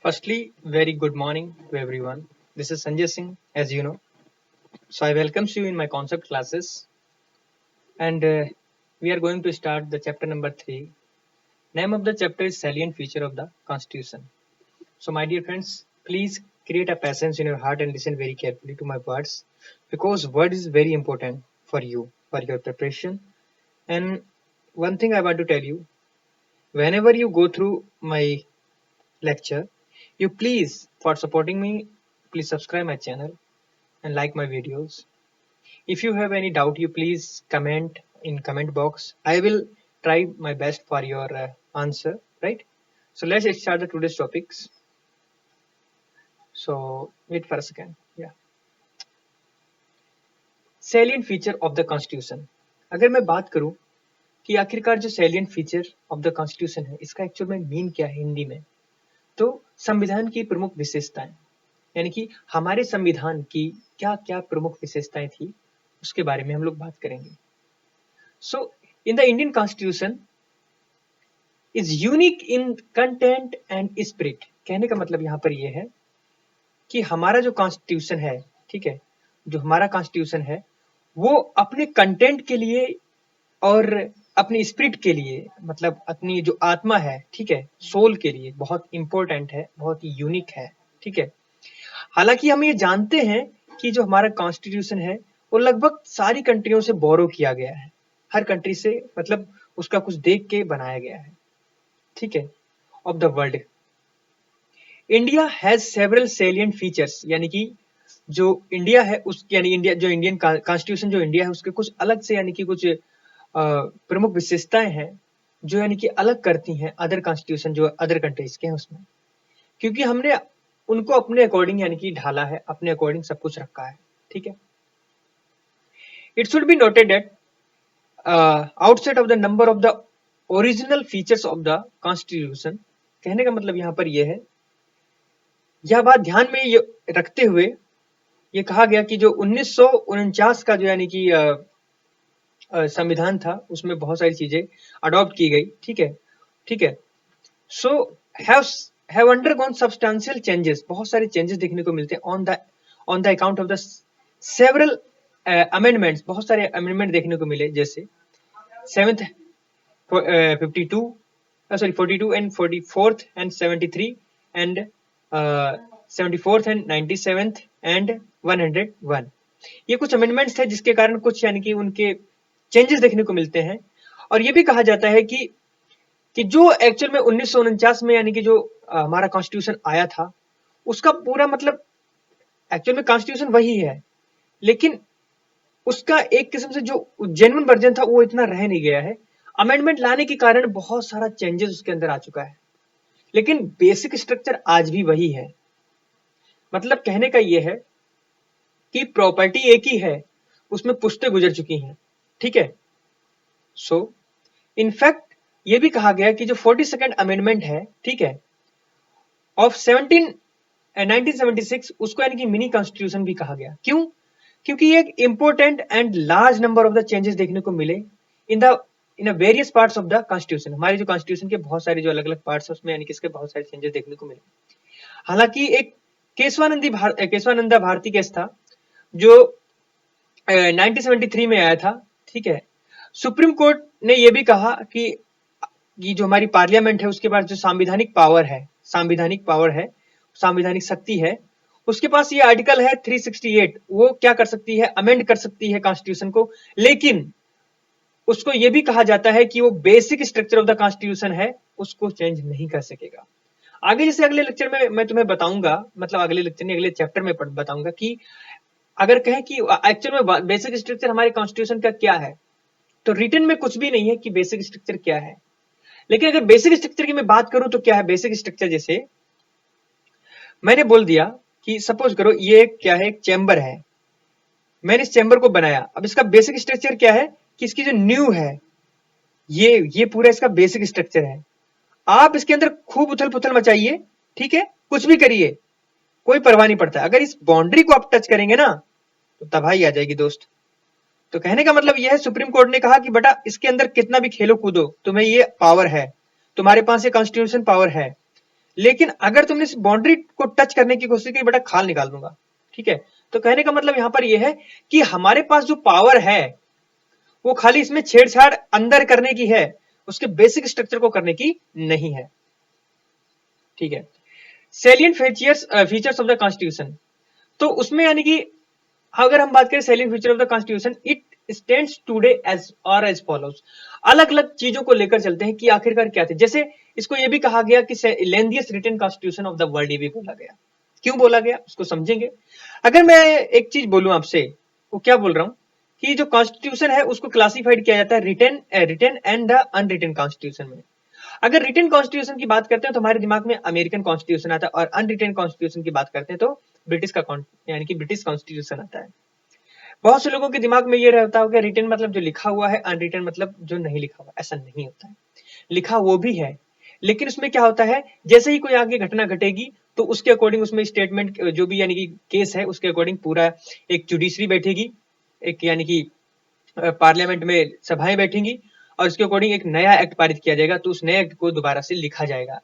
Firstly, very good morning to everyone. This is Sanjay Singh, as you know. So I welcome you in my concept classes, and we are going to start the chapter number 3. Name of the chapter is Salient Feature of the Constitution. So my dear friends, please create a patience in your heart and listen very carefully to my words, because word is very important for you, for your preparation. And one thing I want to tell you, whenever you go through my lecture, you please, for supporting me, please subscribe my channel and like my videos. If you have any doubt, you please comment in comment box. I will try my best for your answer, right? So let's start the today's topics. So wait for a second. Yeah. Salient feature of the constitution. अगर मैं बात करूं कि आखिरकार जो salient feature of the constitution है, इसका actual में मीन क्या है हिंदी में, तो संविधान की प्रमुख विशेषताएं, यानी कि हमारे संविधान की क्या क्या प्रमुख विशेषताएं थी, उसके बारे में हम लोग बात करेंगे. So in the Indian Constitution is unique in content and spirit. कहने का मतलब यहाँ पर ये है कि हमारा जो कॉन्स्टिट्यूशन है, ठीक है, जो हमारा कॉन्स्टिट्यूशन है वो अपने कंटेंट के लिए और अपनी स्पिरिट के लिए, मतलब अपनी जो आत्मा है, ठीक है, सोल के लिए बहुत इंपॉर्टेंट है, बहुत ही यूनिक है, ठीक है. हालांकि हम ये जानते हैं कि जो हमारा कॉन्स्टिट्यूशन है वो लगभग सारी कंट्रियों से बोरो किया गया है, हर कंट्री से मतलब उसका कुछ देख के बनाया गया है, ठीक है, of the world. India has several salient features, यानी कि जो इंडिया है उस, यानी इंडिया जो इंडियन कॉन्स्टिट्यूशन जो इंडिया है उसके कुछ अलग से, यानी कि कुछ प्रमुख विशेषताएं हैं जो यानी कि अलग करती हैं अदर कॉन्स्टिट्यूशन जो अदर कंट्रीज के हैं उसमें, क्योंकि हमने उनको अपने अकॉर्डिंग यानी कि ढाला है, अपने अकॉर्डिंग सब कुछ रखा है, ठीक है. It should be noted that outside of the number of the original features of the constitution. कहने का मतलब यहाँ पर यह है, यह बात ध्यान में ये रखते हुए ये कहा गया कि जो 1949 का जो यानी कि संविधान था उसमें बहुत सारी चीजें अडॉप्ट की गई, ठीक है, ठीक है. So have undergone substantial changes, बहुत सारे चेंजेस देखने को मिलते हैं on the account of the several amendments. बहुत सारे अमेंडमेंट देखने को मिले, जैसे 7th 52 sorry 42 and 44th and 73 and 74th and 97th and 101. ये कुछ अमेंडमेंट्स थे जिसके कारण कुछ यानी कि उनके चेंजेस देखने को मिलते हैं. और ये भी कहा जाता है कि जो एक्चुअल में 1949 में यानी कि जो हमारा कॉन्स्टिट्यूशन आया था उसका पूरा मतलब एक्चुअल में कॉन्स्टिट्यूशन वही है, लेकिन उसका एक किस्म से जो जेन्युइन वर्जन था वो इतना रह नहीं गया है. अमेंडमेंट लाने के कारण बहुत सारा चेंजेस उसके अंदर आ चुका है, लेकिन बेसिक स्ट्रक्चर आज भी वही है. मतलब कहने का ये है कि प्रॉपर्टी एक ही है, उसमें पुश्तें गुजर चुकी हैं, ठीक है. सो इनफैक्ट ये भी कहा गया कि जो 42nd अमेंडमेंट है, ठीक है, ऑफ 1976 उसको यानी कि मिनी कॉन्स्टिट्यूशन भी कहा गया. क्यों? क्योंकि एक important and large number of the changes देखने को मिले in various parts of the constitution. हमारे जो कॉन्स्टिट्यूशन के बहुत सारे जो अलग अलग पार्ट्स है उसमें यानी कि इसके बहुत सारे चेंजेस देखने को मिले. हालांकि एक केशवानंदा भारती केस था जो 1973 में आया था, ठीक है. सुप्रीम कोर्ट ने यह भी कहा कि जो हमारी पार्लियामेंट है उसके पास जो सांविधानिक पावर है, सांविधानिक शक्ति है, उसके पास ये आर्टिकल है 368, वो क्या कर सकती है, अमेंड कर सकती है कॉन्स्टिट्यूशन को. लेकिन उसको ये भी कहा जाता है कि वो basic structure of the constitution है, उसको चेंज नहीं कर सकेगा. आगे जैसे अगले लेक्चर में मैं तुम्हें बताऊंगा, मतलब अगले लेक्चर में अगले चैप्टर में बताऊंगा कि अगर कहें कि एक्चुअल में बेसिक स्ट्रक्चर हमारे कॉन्स्टिट्यूशन का क्या है, तो रिटन में कुछ भी नहीं है कि बेसिक स्ट्रक्चर क्या है. लेकिन अगर बेसिक स्ट्रक्चर की मैं बात करूं तो क्या है बेसिक स्ट्रक्चर. जैसे मैंने बोल दिया कि सपोज करो ये क्या है, एक चैम्बर है, मैंने इस चैम्बर को बनाया. अब इसका बेसिक स्ट्रक्चर क्या है कि इसकी जो न्यू है ये पूरा इसका बेसिक स्ट्रक्चर है. आप इसके अंदर खूब उथल पुथल मचाइए, ठीक है, कुछ भी करिए, कोई परवाह नहीं पड़ता. अगर इस बाउंड्री को आप टच करेंगे ना तो तबाही आ जाएगी दोस्त. तो कहने का मतलब यह है, सुप्रीम कोर्ट ने कहा कि बेटा इसके अंदर कितना भी खेलो कूदो, तुम्हें ये पावर है, तुम्हारे पास ये कॉन्स्टिट्यूशन पावर है, लेकिन अगर तुमने इस बाउंड्री को टच करने की कोशिश की, बेटा खाल निकाल दूंगा। ठीक है, तो कहने का मतलब यहां पर यह है कि हमारे पास जो पावर है वो खाली इसमें छेड़छाड़ अंदर करने की है, उसके बेसिक स्ट्रक्चर को करने की नहीं है। ठीक है, salient features of the constitution, तो उसमें यानी कि अगर हम बात करें salient feature of the constitution, it stands today as follows. अलग अलग चीजों को लेकर चलते हैं कि आखिरकार क्या थे। जैसे इसको यह भी कहा गया कि lengthiest written constitution of the world, ये भी बोला गया। क्यों बोला गया उसको समझेंगे। अगर मैं एक चीज बोलूं आपसे, वो क्या बोल रहा हूं कि जो कॉन्स्टिट्यूशन है उसको क्लासिफाइड किया जाता है written and the unwritten constitution में। अगर रिटन कॉन्स्टिट्यूशन की बात करते हैं तो हमारे दिमाग में अमेरिकन कॉन्स्टिट्यूशन आता है, और अनरिटन कॉन्स्टिट्यूशन की बात करते हैं तो ब्रिटिश का यानी कि ब्रिटिश कॉन्स्टिट्यूशन आता है। बहुत से लोगों के दिमाग में ये रहता होगा रिटन मतलब जो लिखा हुआ है, अनरिटन मतलब जो नहीं लिखा हुआ। ऐसा नहीं होता है, लिखा वो भी है, लेकिन उसमें क्या होता है, जैसे ही कोई आगे घटना घटेगी तो उसके अकॉर्डिंग उसमें स्टेटमेंट जो भी यानी कि केस है उसके अकॉर्डिंग पूरा एक जुडिशरी बैठेगी, एक यानी कि पार्लियामेंट में सभाएं बैठेंगी, और उसके अकॉर्डिंग एक नया एक्ट पारित किया जाएगा, तो उस नए एक्ट को दोबारा से लिखा जाएगा।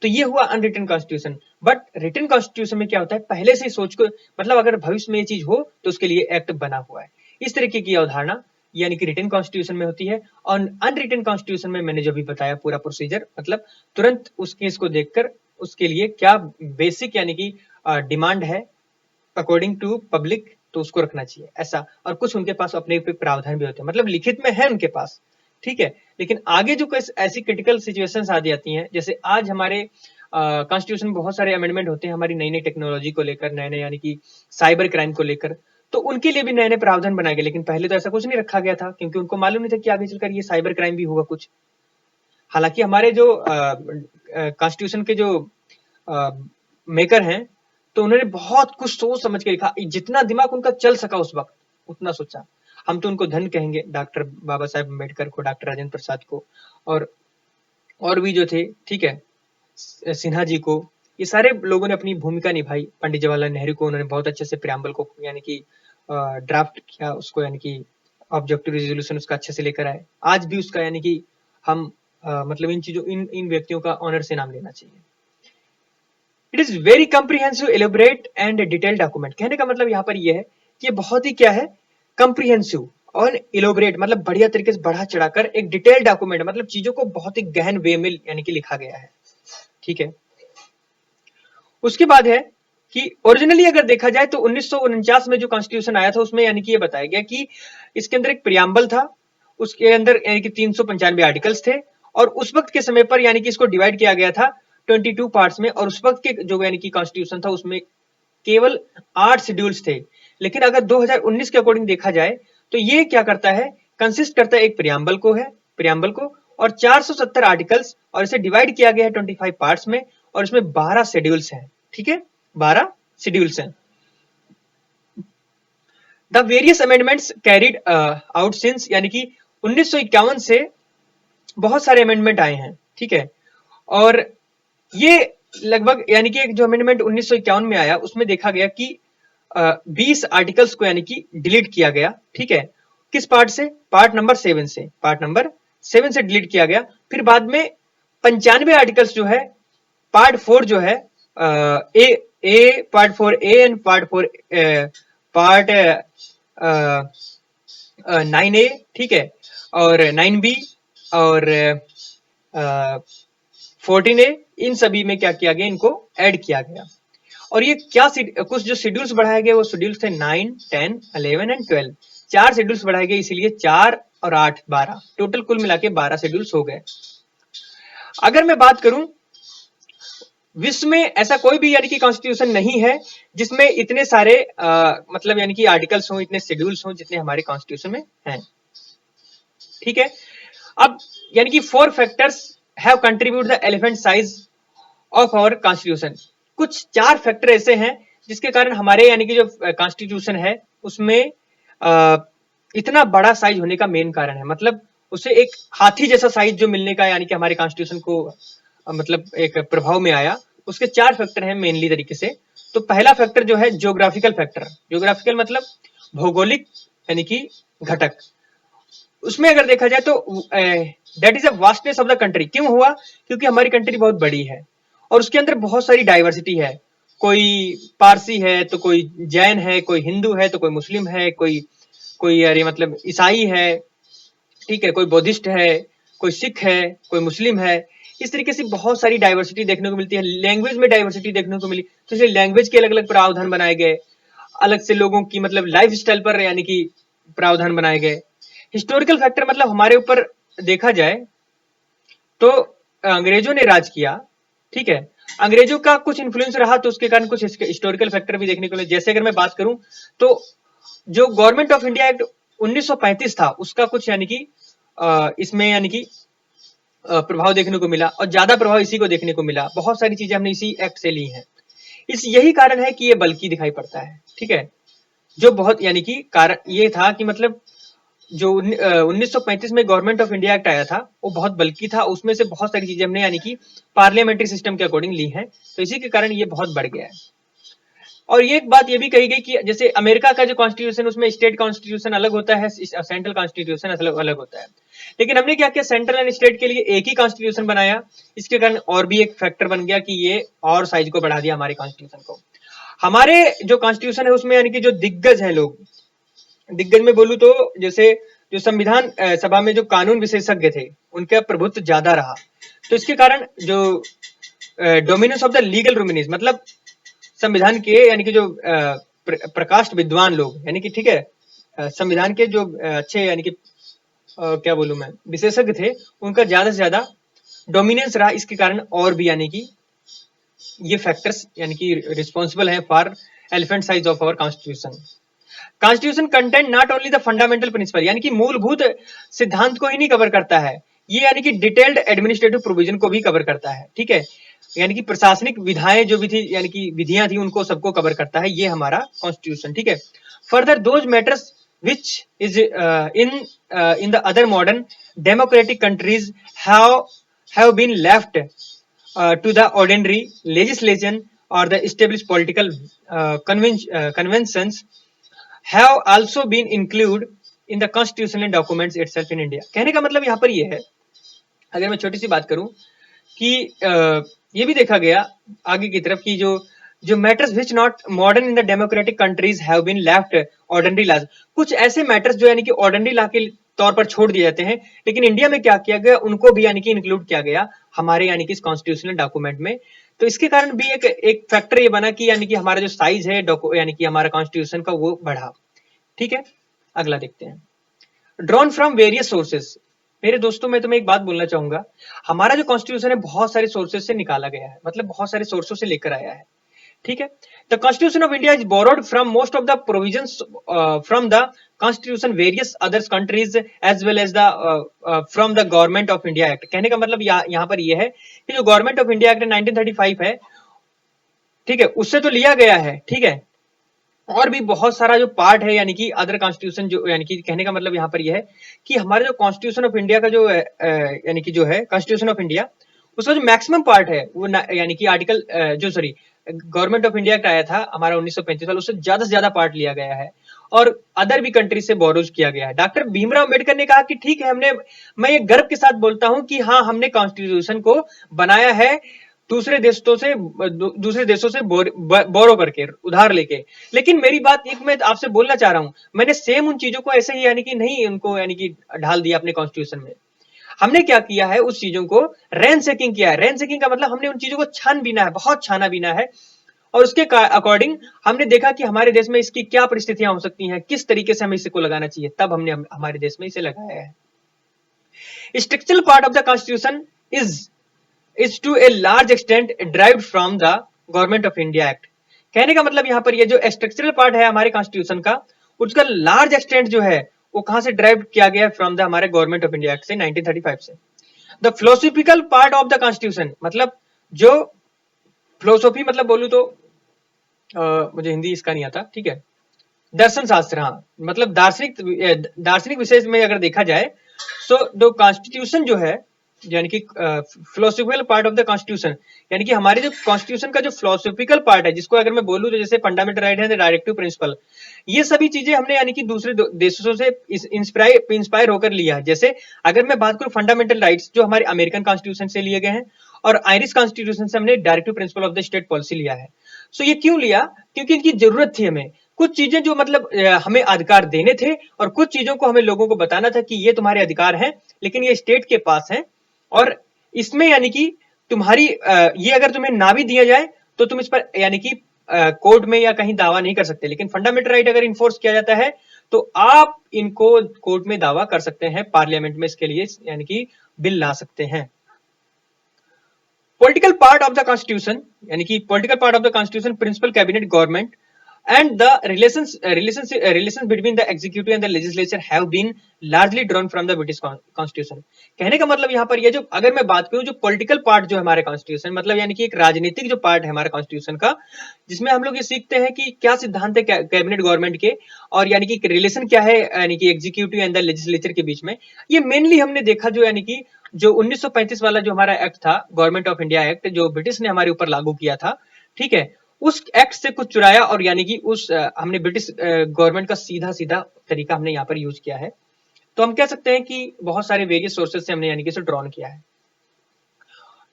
तो ये हुआ unwritten constitution. But written constitution में क्या होता है, पहले से सोच को, मतलब अगर भविष्य में ये चीज हो तो उसके लिए एक्ट बना हुआ है। इस तरीके की अवधारणा यानी कि रिटन कॉन्स्टिट्यूशन में होती है। और अनरिटन कॉन्स्टिट्यूशन में मैंने जो भी बताया पूरा प्रोसीजर, मतलब तुरंत उस केस को देखकर उसके लिए क्या बेसिक यानी कि डिमांड है अकॉर्डिंग टू पब्लिक, तो उसको रखना चाहिए ऐसा। और कुछ उनके पास अपने प्रावधान भी होते हैं, मतलब लिखित में है उनके पास। ठीक है, लेकिन आगे जो ऐसी क्रिटिकल सिचुएशंस आ जाती हैं, जैसे आज हमारे कॉन्स्टिट्यूशन में बहुत सारे अमेंडमेंट होते हैं हमारी नई नई टेक्नोलॉजी को लेकर, नए नए यानी कि साइबर क्राइम को लेकर, तो उनके लिए भी नए नए प्रावधान बनाए गए। लेकिन पहले तो ऐसा कुछ नहीं रखा गया था, क्योंकि उनको मालूम नहीं था कि आगे चलकर ये साइबर क्राइम भी होगा कुछ। हालांकि हमारे जो कॉन्स्टिट्यूशन के जो मेकर हैं, तो उन्होंने बहुत कुछ सोच समझ के लिखा, जितना दिमाग उनका चल सका उस वक्त उतना सोचा। हम तो उनको धन कहेंगे, डॉक्टर बाबा साहेब अम्बेडकर को, डॉक्टर राजेंद्र प्रसाद को, और भी जो थे, ठीक है, सिन्हा जी को। ये सारे लोगों ने अपनी भूमिका निभाई। पंडित जवाहरलाल नेहरू को उन्होंने बहुत अच्छे से प्रियम्बल को यानी कि ड्राफ्ट किया उसको, यानी कि ऑब्जेक्टिव रेजोल्यूशन उसका अच्छे से लेकर आए। आज भी उसका यानी कि हम मतलब इन चीजों इन व्यक्तियों का ऑनर से नाम लेना चाहिए। It is very comprehensive, elaborate and detailed document. कहने का मतलब यहाँ पर यह है कि बहुत ही क्या है, कंप्रीहेंसिव और इलोबरेट, मतलब बढ़िया तरीके से बढ़ा चढ़ाकर एक डिटेल डॉक्यूमेंट, मतलब चीजों को बहुत ही गहन वे में यानी कि लिखा गया है। ठीक है, उसके बाद है कि ओरिजिनली अगर देखा जाए तो 1949 में जो कॉन्स्टिट्यूशन आया था उसमें यानी कि ये बताया गया कि इसके अंदर एक प्रियम्बल था, उसके अंदर यानी कि 395 आर्टिकल्स थे, और उस वक्त के समय पर यानी कि इसको डिवाइड किया गया था 22 पार्ट्स में, और उस वक्त के जो यानी कि कॉन्स्टिट्यूशन था उसमें केवल 8 शेड्यूल्स थे। लेकिन अगर 2019 के अकॉर्डिंग देखा जाए तो ये क्या करता है, कंसिस्ट करता है एक प्रियम्बल को और 470 आर्टिकल्स, और इसे डिवाइड किया गया है 25 पार्ट्स में, और इसमें 12 शेड्यूल्स हैं। ठीक है, 12 शेड्यूल्स हैं। The various amendments carried out since, यानी कि 1951 से बहुत सारे अमेंडमेंट आए हैं। ठीक है, और ये लगभग यानी कि एक जो अमेंडमेंट 1951 में आया उसमें देखा गया कि 20 आर्टिकल्स को यानी कि डिलीट किया गया। ठीक है, किस पार्ट से, पार्ट नंबर 7 से डिलीट किया गया। फिर बाद में 95 आर्टिकल्स जो है पार्ट 4 जो है part 4A and part 9A, ठीक है, और 9B और 14A, इन सभी में क्या किया गया, इनको ऐड किया गया। और ये क्या कुछ जो शेड्यूल्स बढ़ाए गए वो शेड्यूल्स थे 9, 10, 11 एंड 12। 4 शेड्यूल्स बढ़ाए गए, इसीलिए 4 और 8 12, टोटल कुल मिला के 12 शेड्यूल्स हो गए। अगर मैं बात करूं, विश्व में ऐसा कोई भी यानी कि कॉन्स्टिट्यूशन नहीं है जिसमें इतने सारे मतलब यानी कि आर्टिकल्स हो, इतने शेड्यूल्स हो जितने हमारे कॉन्स्टिट्यूशन में हैं। ठीक है, अब यानी कि 4 factors have contribute the elephant size of our constitution. कुछ 4 फैक्टर ऐसे हैं जिसके कारण हमारे यानी कि जो कॉन्स्टिट्यूशन है उसमें इतना बड़ा साइज होने का मेन कारण है, मतलब उसे एक हाथी जैसा साइज जो मिलने का यानी कि हमारे कॉन्स्टिट्यूशन को मतलब एक प्रभाव में आया, उसके 4 फैक्टर हैं मेनली तरीके से। तो पहला फैक्टर जो है ज्योग्राफिकल फैक्टर, ज्योग्राफिकल मतलब भौगोलिक यानी कि घटक। उसमें अगर देखा जाए तो that is a vastness of the country. क्यों हुआ, क्योंकि हमारी कंट्री बहुत बड़ी है और उसके अंदर बहुत सारी डाइवर्सिटी है। कोई पारसी है तो कोई जैन है, कोई हिंदू है तो कोई मुस्लिम है, कोई कोई अरे मतलब ईसाई है, ठीक है, कोई बौद्धिस्ट है, कोई सिख है, कोई मुस्लिम है। इस तरीके से बहुत सारी डाइवर्सिटी देखने को मिलती है। लैंग्वेज में डाइवर्सिटी देखने को मिली, तो इसलिए लैंग्वेज के अलग अलग प्रावधान बनाए गए, अलग से लोगों की मतलब लाइफ स्टाइल पर यानी कि प्रावधान बनाए गए। हिस्टोरिकल फैक्टर मतलब हमारे ऊपर देखा जाए तो अंग्रेजों ने राज किया, ठीक है, अंग्रेजों का कुछ इन्फ्लुएंस रहा तो उसके कारण कुछ हिस्टोरिकल फैक्टर भी देखने को मिले। जैसे अगर मैं बात करूं तो जो गवर्नमेंट ऑफ इंडिया एक्ट 1935 था उसका कुछ यानी कि इसमें यानी कि प्रभाव देखने को मिला, और ज्यादा प्रभाव इसी को देखने को मिला। बहुत सारी चीजें हमने इसी एक्ट से ली हैं। इस यही कारण है कि ये बल्कि दिखाई पड़ता है, ठीक है। जो बहुत यानी कि कारण ये था कि मतलब जो 1935 में गवर्नमेंट ऑफ इंडिया एक्ट आया था वो बहुत बल्कि था, उसमें से बहुत सारी चीजें हमने यानी कि पार्लियामेंट्री सिस्टम के अकॉर्डिंग ली हैं, तो इसी के कारण ये बहुत बढ़ गया है। और ये एक बात ये भी कही गई कि जैसे अमेरिका का जो कॉन्स्टिट्यूशन उसमें स्टेट कॉन्स्टिट्यूशन अलग होता है, सेंट्रल कॉन्स्टिट्यूशन अलग अलग होता है, लेकिन हमने क्या किया, सेंट्रल एंड स्टेट के लिए एक ही कॉन्स्टिट्यूशन बनाया। इसके कारण और भी एक फैक्टर बन गया कि ये और साइज को बढ़ा दिया हमारे कॉन्स्टिट्यूशन को। हमारे जो कॉन्स्टिट्यूशन है उसमें यानी कि जो दिग्गज है लोग, दिग्गज में बोलूं तो जैसे जो संविधान सभा में जो कानून विशेषज्ञ थे उनका प्रभुत्व ज्यादा रहा, तो इसके कारण जो डोमिनेंस ऑफ द लीगल रूमिनीज मतलब संविधान के यानी कि जो प्रकाष्ठ विद्वान लोग यानी कि, ठीक है, संविधान के जो अच्छे यानी कि क्या बोलूं मैं, विशेषज्ञ थे, उनका ज्यादा से ज्यादा डोमिनेंस रहा। इसके कारण और भी यानी कि ये फैक्टर्स यानी कि रिस्पॉन्सिबल है for elephant size of our constitution. Constitution content not only the fundamental principle यानी कि मूलभूत सिद्धांत को ही नहीं कवर करता है, ये यानी कि डिटेल्ड एडमिनिस्ट्रेटिव प्रोविजन को भी कवर करता है, ठीक है, यानी कि प्रशासनिक विधाएं जो भी थी यानी कि विधियां थी उनको सबको कवर करता है ये हमारा कॉन्स्टिट्यूशन, ठीक है। Further those matters which is in the other modern democratic countries have been left to the ordinary legislation or the established political conventions have also been included in the constitutional documents itself in India। कहने का मतलब यहाँ पर ये है, अगर मैं छोटी सी बात करूं कि ये भी देखा गया आगे की तरफ की जो जो matters which not modern in the democratic countries have been left ordinary laws, कुछ ऐसे मैटर्स जो यानी कि ऑर्डिनरी लॉ के तौर पर छोड़ दिए जाते हैं, लेकिन इंडिया में क्या किया गया, उनको भी यानी कि इंक्लूड किया गया हमारे यानी कि इस कॉन्स्टिट्यूशनल डॉक्यूमेंट में। तो इसके कारण भी एक फैक्टर ये बना कि यानी कि हमारा जो साइज है यानी कि हमारा कॉन्स्टिट्यूशन का वो बढ़ा, ठीक है। अगला देखते हैं, ड्रॉन फ्रॉम वेरियस सोर्सेस। मेरे दोस्तों मैं तुम्हें एक बात बोलना चाहूंगा, हमारा जो कॉन्स्टिट्यूशन है बहुत सारे सोर्सेस से निकाला गया है, मतलब बहुत सारे सोर्सों से लेकर आया है, ठीक है। The constitution of India is borrowed from most of the provisions from the constitution various others countries as well as the from the government of India act. कहने का मतलब यहाँ पर यह है कि जो गवर्नमेंट ऑफ इंडिया एक्ट 1935 है, ठीक है, उससे तो लिया गया है, ठीक है, और भी बहुत सारा जो पार्ट है यानी कि अदर कॉन्स्टिट्यूशन जो यानी कि कहने का मतलब यहाँ पर यह है कि हमारे जो कॉन्स्टिट्यूशन ऑफ इंडिया का जो यानी कि जो है कॉन्स्टिट्यूशन ऑफ इंडिया, उसका जो मैक्सिमम पार्ट है वो यानी कि आर्टिकल जो सॉरी गवर्नमेंट ऑफ इंडिया का आया था हमारा 1935 वाला, उससे ज्यादा से ज्यादा पार्ट लिया गया है और अदर भी कंट्री से बोरोज किया गया है। डॉक्टर भीमराव अम्बेडकर ने कहा कि ठीक है, मैं ये गर्व के साथ बोलता हूं कि हाँ हमने कॉन्स्टिट्यूशन को बनाया है दूसरे देशों से बोरो करके, उधार लेके। लेकिन मेरी बात एक मैं आपसे बोलना चाह रहा हूं, मैंने सेम उन चीजों को ऐसे ही यानी कि नहीं उनको यानी कि ढाल दिया अपने कॉन्स्टिट्यूशन में। हमने क्या किया है, उस चीजों को रैंसेकिंग किया है। रैंसेकिंग का मतलब हमने उन चीजों को छान बीना है, बहुत छाना बीना है, और उसके अकॉर्डिंग हमने देखा कि हमारे देश में इसकी क्या परिस्थितियां हो सकती हैं, किस तरीके से हमें इसको लगाना चाहिए, तब हमने हमारे देश में इसे लगाया है। Structural part of the constitution is to a large extent derived from the government of India act. कहने का मतलब यहाँ पर ये जो स्ट्रक्चरल पार्ट है हमारे कॉन्स्टिट्यूशन का, उसका लार्ज एक्सटेंट जो है वो कहां से ड्राइव किया गया, फ्रॉम द हमारे गवर्नमेंट ऑफ इंडिया एक्ट से 1935 से। The philosophical part of the constitution मतलब जो फिलोसॉफी मतलब बोलूं तो मुझे हिंदी इसका नहीं आता, ठीक है, दर्शन शास्त्र, हाँ मतलब दार्शनिक विषय में अगर देखा जाए तो जो कॉन्स्टिट्यूशन जो है यानी कि philosophical part of the constitution, यानी कि हमारे जो कॉन्स्टिट्यूशन का जो फिलोसॉफिकल पार्ट है, जिसको अगर मैं बोलूं तो जैसे फंडामेंटल राइट है, डायरेक्टिव प्रिंसिपल, ये सभी चीजें हमने यानी कि दूसरे देशों से इंस्पायर होकर लिया है। जैसे अगर मैं बात करूं फंडामेंटल राइट्स जो हमारे अमेरिकन कॉन्स्टिट्यूशन से लिए गए हैं, और आयरिश कॉन्स्टिट्यूशन से हमने directive principle of the state policy लिया है। सो ये क्यों लिया? क्योंकि इनकी जरूरत थी हमें। कुछ चीजें जो मतलब हमें अधिकार देने थे और कुछ चीजों को हमें लोगों को बताना था कि ये तुम्हारे अधिकार हैं लेकिन ये स्टेट के पास है, और इसमें यानी कि तुम्हारी ये अगर तुम्हें ना भी दिया जाए तो तुम इस पर यानी कि कोर्ट में या कहीं दावा नहीं कर सकते, लेकिन फंडामेंटल राइट अगर इन्फोर्स किया जाता है तो आप इनको कोर्ट में दावा कर सकते हैं, पार्लियामेंट में इसके लिए यानी कि बिल ला सकते हैं। Political part of the constitution यानी कि political part of the constitution, principle cabinet government and the relations between the executive and the legislature have been largely drawn from the British constitution। कहने का मतलब यहाँ पर ये जो अगर मैं बात करूं जो पॉलिटिकल पार्ट जो है हमारे कॉन्स्टिट्यूशन मतलब यानी कि एक राजनीतिक जो पार्ट है हमारे कॉन्स्टिट्यूशन का, जिसमें हम लोग ये सीखते हैं कि क्या सिद्धांत है कैबिनेट गवर्नमेंट के और यानी कि रिलेशन क्या है यानी कि एग्जीक्यूटिव एंड द लेजिस्लेचर के बीच में। ये मेनली हमने देखा जो यानी कि जो 1935 वाला जो हमारा एक्ट था, गवर्नमेंट ऑफ इंडिया एक्ट, जो ब्रिटिश ने हमारे ऊपर लागू किया था, ठीक है, उस एक्ट से कुछ चुराया और यानी कि उस हमने ब्रिटिश गवर्नमेंट का सीधा सीधा तरीका हमने यहाँ पर यूज किया है। तो हम कह सकते हैं कि बहुत सारे वेरियस सोर्सेज से हमने यानी कि इसे ड्रॉन किया है।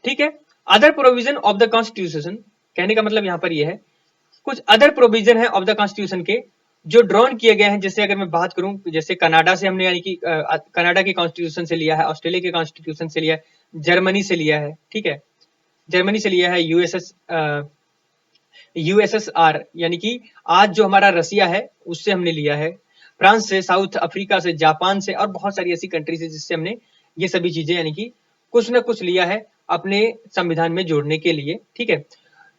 ठीक है, other provision of the constitution, कहने का मतलब यहाँ पर यह है कुछ अदर प्रोविजन है ऑफ द कॉन्स्टिट्यूशन के जो ड्रॉन किए गए हैं। जैसे अगर मैं बात करूं, जैसे कनाडा से हमने यानी कि कनाडा के कॉन्स्टिट्यूशन से लिया है, ऑस्ट्रेलिया के कॉन्स्टिट्यूशन से लिया है, जर्मनी से लिया है, ठीक है, जर्मनी से लिया है, यूएसएसआर यानी कि आज जो हमारा रसिया है उससे हमने लिया है, फ्रांस से, साउथ अफ्रीका से, जापान से और बहुत सारी ऐसी कंट्रीज है जिससे हमने ये सभी चीजें यानी कि कुछ ना कुछ लिया है अपने संविधान में जोड़ने के लिए। ठीक है,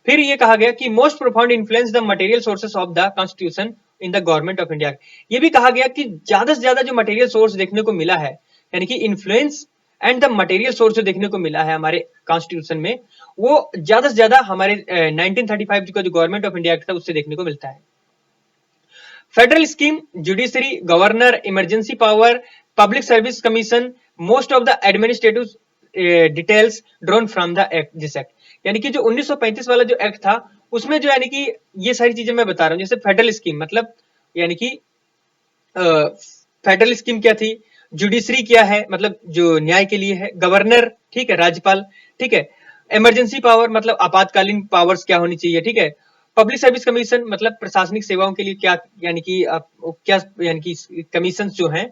फिर ये कहा गया कि most profound influence the material sources of the constitution in the government of India. ये भी कहा गया कि ज्यादा से ज्यादा जो मटेरियल सोर्स देखने को मिला है यानी कि influence and the material source जो देखने को मिला है हमारे कॉन्स्टिट्यूशन में, वो ज्यादा से ज्यादा हमारे 1935 का जो गवर्नमेंट ऑफ इंडिया एक्ट था उससे देखने को मिलता है। Federal scheme, judiciary, governor, emergency power, public service commission, most of the administrative details drawn from the act, this act. यानी कि जो 1935 वाला जो एक्ट था उसमें जो यानी कि ये सारी चीजें मैं बता रहा हूँ। जैसे फेडरल स्कीम मतलब यानी कि फेडरल स्कीम क्या थी, जुडिशरी क्या है मतलब जो न्याय के लिए है, गवर्नर, ठीक है, राज्यपाल, ठीक है, इमरजेंसी पावर मतलब आपातकालीन पावर्स क्या होनी चाहिए, ठीक है, पब्लिक सर्विस कमीशन मतलब प्रशासनिक सेवाओं के लिए क्या यानी कि क्या यानी कि कमीशन जो हैं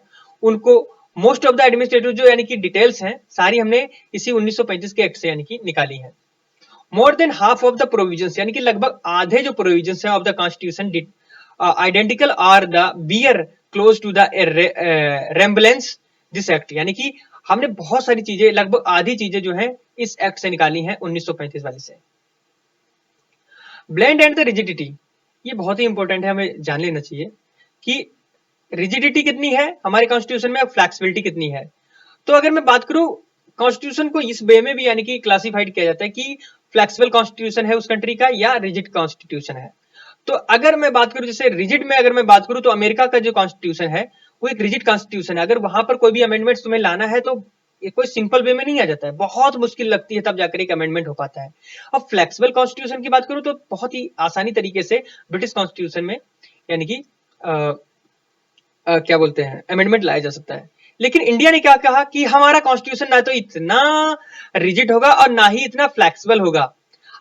उनको, मोस्ट ऑफ द एडमिनिस्ट्रेटिव जो यानी कि डिटेल्स हैं सारी हमने इसी 1935 के एक्ट से यानी कि निकाली है। More than half of the provisions यानी कि लगभग आधे जो प्रोविजंस हैं of the constitution identical are they bear close to the resemblance this act. यानी कि हमने बहुत सारी चीजें, लगभग आधी चीजें जो हैं इस एक्ट से निकाली हैं 1935 वाले से। ब्लेंड एंड द रिजिडिटी, ये बहुत ही इंपॉर्टेंट है, हमें जान लेना चाहिए कि रिजिडिटी कितनी है हमारे कॉन्स्टिट्यूशन में, फ्लेक्सिबिलिटी कितनी है। तो अगर मैं बात करूं कॉन्स्टिट्यूशन को इस वे में भी यानी कि क्लासिफाइड किया जाता है कि फ्लेक्सिबल कॉन्स्टिट्यूशन है उस कंट्री का या रिजिड कॉन्स्टिट्यूशन है। तो अगर मैं बात करूं जैसे रिजिड में अगर मैं बात करूं तो अमेरिका का जो कॉन्स्टिट्यूशन है वो एक रिजिड कॉन्स्टिट्यूशन है। अगर वहां पर कोई भी अमेंडमेंट तुम्हें लाना है तो ये कोई सिंपल वे में नहीं आ जाता है, बहुत मुश्किल लगती है तब जाकर एक अमेंडमेंट हो पाता है। अब फ्लेक्सिबल कॉन्स्टिट्यूशन की बात करूं तो बहुत ही आसानी तरीके से ब्रिटिश कॉन्स्टिट्यूशन में यानी कि क्या बोलते हैं अमेंडमेंट लाया जा सकता है। लेकिन इंडिया ने क्या कहा कि हमारा कॉन्स्टिट्यूशन ना तो इतना रिजिड होगा और ना ही इतना फ्लेक्सिबल होगा,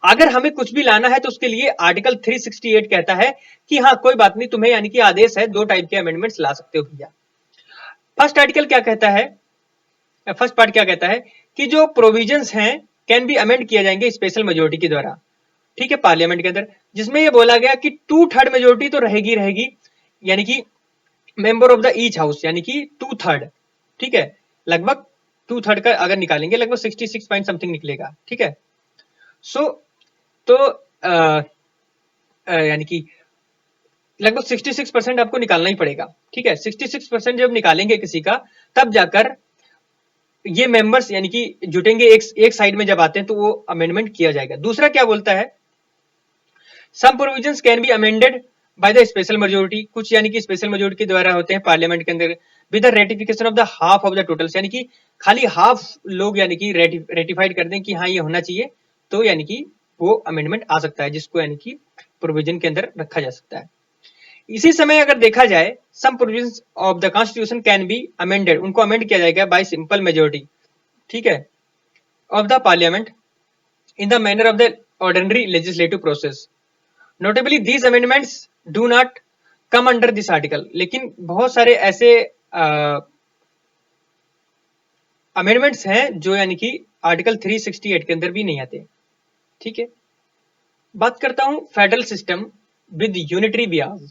अगर हमें कुछ भी लाना है तो उसके लिए आर्टिकल 368 कहता है कि हाँ कोई बात नहीं, तुम्हें यानी कि आदेश है, दो टाइप के अमेंडमेंट्स ला सकते हो भैया। फर्स्ट आर्टिकल क्या कहता है, फर्स्ट पार्ट क्या कहता है कि जो प्रोविजंस हैं कैन बी अमेंड किया जाएंगे स्पेशल मेजोरिटी के द्वारा, ठीक है, पार्लियामेंट के अंदर, जिसमें यह बोला गया कि 2/3 मेजोरिटी तो रहेगी रहेगी यानी कि member of the each house यानी कि 2/3, ठीक है, लगभग 2/3 का अगर निकालेंगे लगभग 66 पॉइंट समथिंग निकलेगा, ठीक है। सो तो यानी कि लगभग 66% आपको निकालना ही पड़ेगा, ठीक है। 66% जब निकालेंगे किसी का तब जाकर ये मेंबर्स यानी कि जुटेंगे एक साइड में, जब आते हैं तो वो अमेंडमेंट किया जाएगा। दूसरा क्या बोलता है, some provisions can be amended by the special majority, कुछ यानी कि स्पेशल मेजोरिटी के द्वारा होते हैं पार्लियामेंट के अंदर, with the ratification of the half of the totals, यानी कि खाली हाफ लोग यानी कि रेटिफाइड कर दें कि हाँ ये होना चाहिए, तो यानी कि वो अमेंडमेंट आ सकता है जिसको यानी कि प्रोविजन के अंदर रखा जा सकता है। इसी समय अगर देखा जाए some provisions of the constitution can be amended, उनको अमेंड किया जाएगा बाय सिंपल मेजोरिटी, ठीक है, of the parliament in the manner of the ordinary legislative process. Notably, these amendments do not come under this article. लेकिन बहुत सारे ऐसे amendments हैं जो यानी कि आर्टिकल 368 के अंदर भी नहीं आते। ठीक है, बात करता हूं फेडरल सिस्टम विद यूनिटरी ब्याज।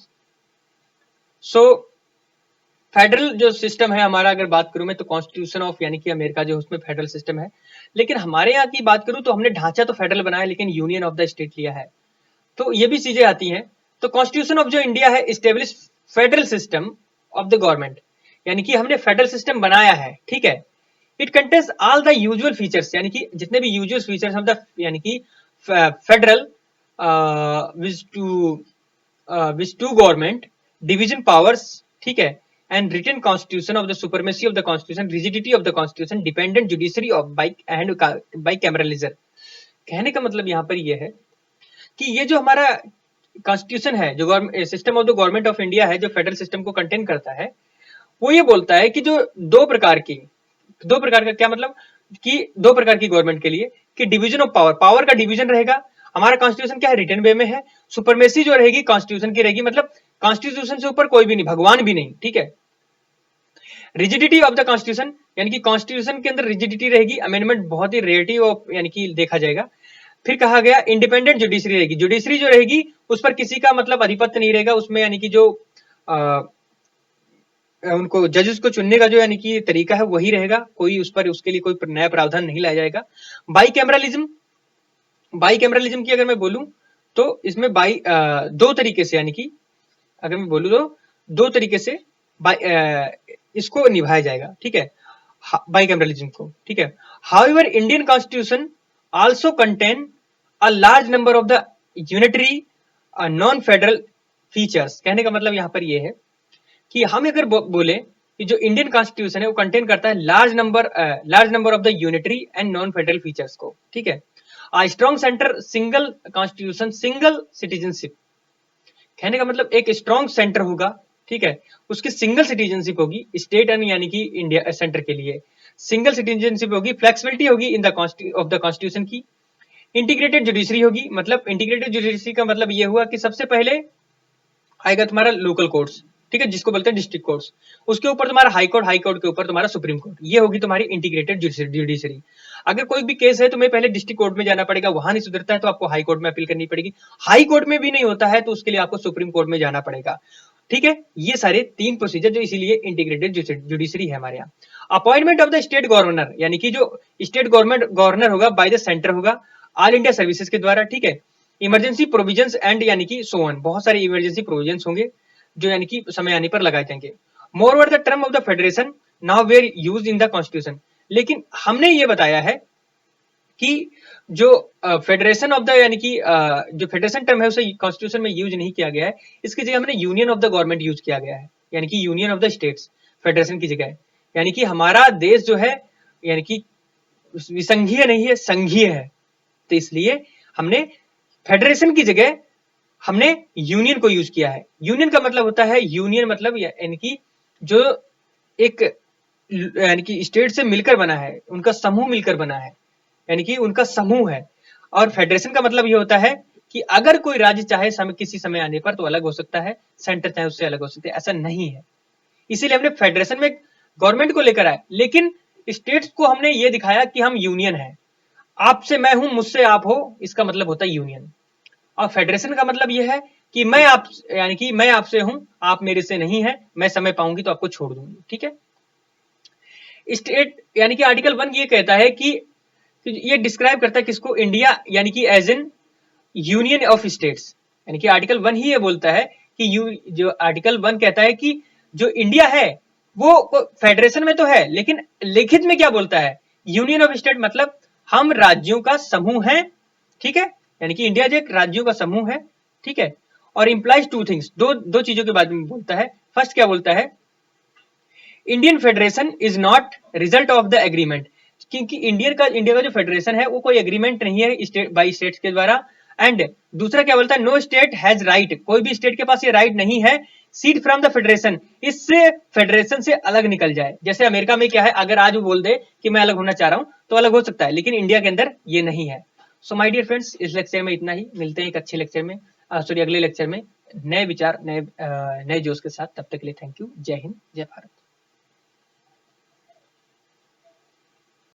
सो फेडरल जो सिस्टम है हमारा, अगर बात करूं मैं तो कॉन्स्टिट्यूशन ऑफ यानी कि अमेरिका जो उसमें फेडरल सिस्टम है, लेकिन हमारे यहाँ की बात करूं तो हमने ढांचा तो फेडरल बनाया लेकिन यूनियन ऑफ द स्टेट लिया है, तो ये भी चीजें आती हैं। तो कॉन्स्टिट्यूशन ऑफ जो इंडिया है establish federal system of the government, यानी कि हमने फेडरल सिस्टम बनाया है। ठीक है, it contains all the usual features, यानी कि जितने भी यूजुअल फीचर्स ऑफ द यानी कि federal which two government division powers. ठीक है, and written constitution of the supremacy of the constitution, rigidity of the constitution, dependent judiciary of bicameralism। कहने का मतलब यहाँ पर ये है कि ये जो हमारा कॉन्स्टिट्यूशन है, जो system of the government of India है, जो फेडरल सिस्टम को कंटेन करता है, वो ये बोलता है कि जो दो प्रकार का क्या मतलब कि दो प्रकार की गवर्नमेंट के लिए कि डिवीजन ऑफ पावर का डिवीजन रहेगा। हमारा कॉन्स्टिट्यूशन क्या है, रिटन वे में है। सुपरमेसी जो रहेगी कॉन्स्टिट्यूशन की रहेगी, मतलब कॉन्स्टिट्यूशन से ऊपर कोई भी नहीं, भगवान भी नहीं। ठीक है, रिजिडिटी ऑफ द कॉन्स्टिट्यूशन, यानी कि कॉन्स्टिट्यूशन के अंदर रिजिडिटी रहेगी, अमेंडमेंट बहुत ही रेयरिटी ऑफ यानी कि देखा जाएगा। फिर कहा गया इंडिपेंडेंट जुडिशरी रहेगी, जुडिशरी जो रहेगी उस पर किसी का मतलब अधिपत्य नहीं रहेगा, उसमें यानी कि जो उनको जजेस को चुनने का जो यानी कि तरीका है वही रहेगा, कोई उस पर उसके लिए कोई नया प्रावधान नहीं लाया जाएगा। बाईकैमरलिज्म की अगर मैं बोलूं तो इसमें दो तरीके से, यानी कि अगर मैं बोलूं तो दो तरीके से इसको निभाया जाएगा। ठीक है, बाईकैमरलिज्म को। ठीक है, however Indian constitution also contain a large number of the unitary non federal features. कहने का मतलब यहां पर यह है कि हम अगर बोले कि जो इंडियन कॉन्स्टिट्यूशन है वो कंटेन करता है large number of the unitary and non federal features को। ठीक है, strong centre, single constitution, single citizenship. कहने का मतलब एक स्ट्रॉन्ग सेंटर होगा, ठीक है, उसकी सिंगल सिटीजनशिप होगी, स्टेट एंड यानी कि इंडिया सेंटर के लिए सिंगल सिटीजनशिप होगी, फ्लेक्सिबिलिटी होगी in the of the constitution की, इंटीग्रेटेड जुडिशरी होगी। मतलब इंटीग्रेटेड जुडिशरी का मतलब ये हुआ कि सबसे पहले आएगा तुम्हारा लोकल कोर्ट्स, ठीक है, जिसको बोलते हैं डिस्ट्रिक्ट कोर्ट्स, उसके ऊपर तुम्हारा हाई कोर्ट, हाई कोर्ट के ऊपर तुम्हारा सुप्रीम कोर्ट, ये होगी तुम्हारी इंटीग्रेटेड जुडिशरी। अगर कोई भी केस है तुम्हें पहले डिस्ट्रिक्ट कोर्ट में जाना पड़ेगा, वहां नहीं सुधरता है तो आपको हाई कोर्ट में अपील करनी पड़ेगी, हाई कोर्ट में भी नहीं होता है तो उसके लिए आपको सुप्रीम कोर्ट में जाना पड़ेगा। ठीक है, ये सारे तीन प्रोसीजर जो इसीलिए इंटीग्रेटेड जुडिशरी है हमारे यहाँ। Appointment of the state governor, यानी कि जो स्टेट गवर्नर होगा बाय द सेंटर होगा ऑल इंडिया सर्विसेज के द्वारा। ठीक है, इमरजेंसी प्रोविजंस एंड यानी कि सो ऑन, बहुत सारे इमरजेंसी प्रोविजंस होंगे जो यानी कि समय आने पर लगाए जाएंगे। Moreover the term of the federation nowhere use in the constitution. लेकिन हमने ये बताया है कि जो फेडरेशन ऑफ द यानी कि जो फेडरेशन टर्म है उसे कॉन्स्टिट्यूशन में यूज नहीं किया गया है, इसकी जगह हमने union of the government use किया गया है, यानी कि union of the states, federation की जगह। यानी कि हमारा देश जो है यानी कि विसंघीय नहीं है, संघीय है, तो इसलिए हमने फेडरेशन की जगह हमने यूनियन को यूज किया है। यूनियन का मतलब होता है, यूनियन मतलब यानी कि जो एक यानी कि स्टेट से मिलकर बना है, उनका समूह मिलकर बना है, यानी कि उनका समूह है। और फेडरेशन का मतलब ये होता है कि अगर कोई राज्य चाहे किसी समय आने पर तो अलग हो सकता है, सेंटर चाहे उससे अलग हो सकता है, ऐसा नहीं है। इसीलिए हमने फेडरेशन में गवर्नमेंट को लेकर आए, लेकिन स्टेट्स को हमने ये दिखाया कि हम यूनियन है, आपसे मैं हूं, मुझसे आप हो, इसका मतलब होता है यूनियन। और फेडरेशन का मतलब यह है कि मैं आप यानी कि मैं आपसे हूं, आप मेरे से नहीं है, मैं समय पाऊंगी तो आपको छोड़ दूंगी। ठीक है, स्टेट यानी कि आर्टिकल 1 ये कहता है कि ये डिस्क्राइब करता है किसको, इंडिया यानी कि as an union of states. यानी कि आर्टिकल 1 ही ये बोलता है कि जो आर्टिकल 1 कहता है कि जो इंडिया है वो फेडरेशन में तो है, लेकिन लिखित में क्या बोलता है, यूनियन ऑफ स्टेट, मतलब हम राज्यों का समूह है। ठीक है, यानी कि इंडिया जो एक राज्यों का समूह है। ठीक है, और इंप्लाइज टू थिंग्स, दो चीजों के बारे में बोलता है। फर्स्ट क्या बोलता है, Indian federation is not result of the agreement, क्योंकि इंडिया का जो फेडरेशन है वो कोई एग्रीमेंट नहीं है स्टेट बाई स्टेट्स के द्वारा। एंड दूसरा क्या बोलता है, नो स्टेट हैज राइट, कोई भी स्टेट के पास ये राइट नहीं है सीड फ्रॉम द फेडरेशन, इससे फेडरेशन से अलग निकल जाए। जैसे अमेरिका में क्या है, अगर आज वो बोल दे कि मैं अलग होना चाह रहा हूं तो अलग हो सकता है, लेकिन इंडिया के अंदर ये नहीं है। सो माय डियर फ्रेंड्स, इस लेक्चर में इतना ही। मिलते हैं एक अच्छे लेक्चर में, सॉरी अगले लेक्चर में, नए विचार, नए जोश के साथ। तब तक के लिए थैंक यू। जय हिंद, जय भारत।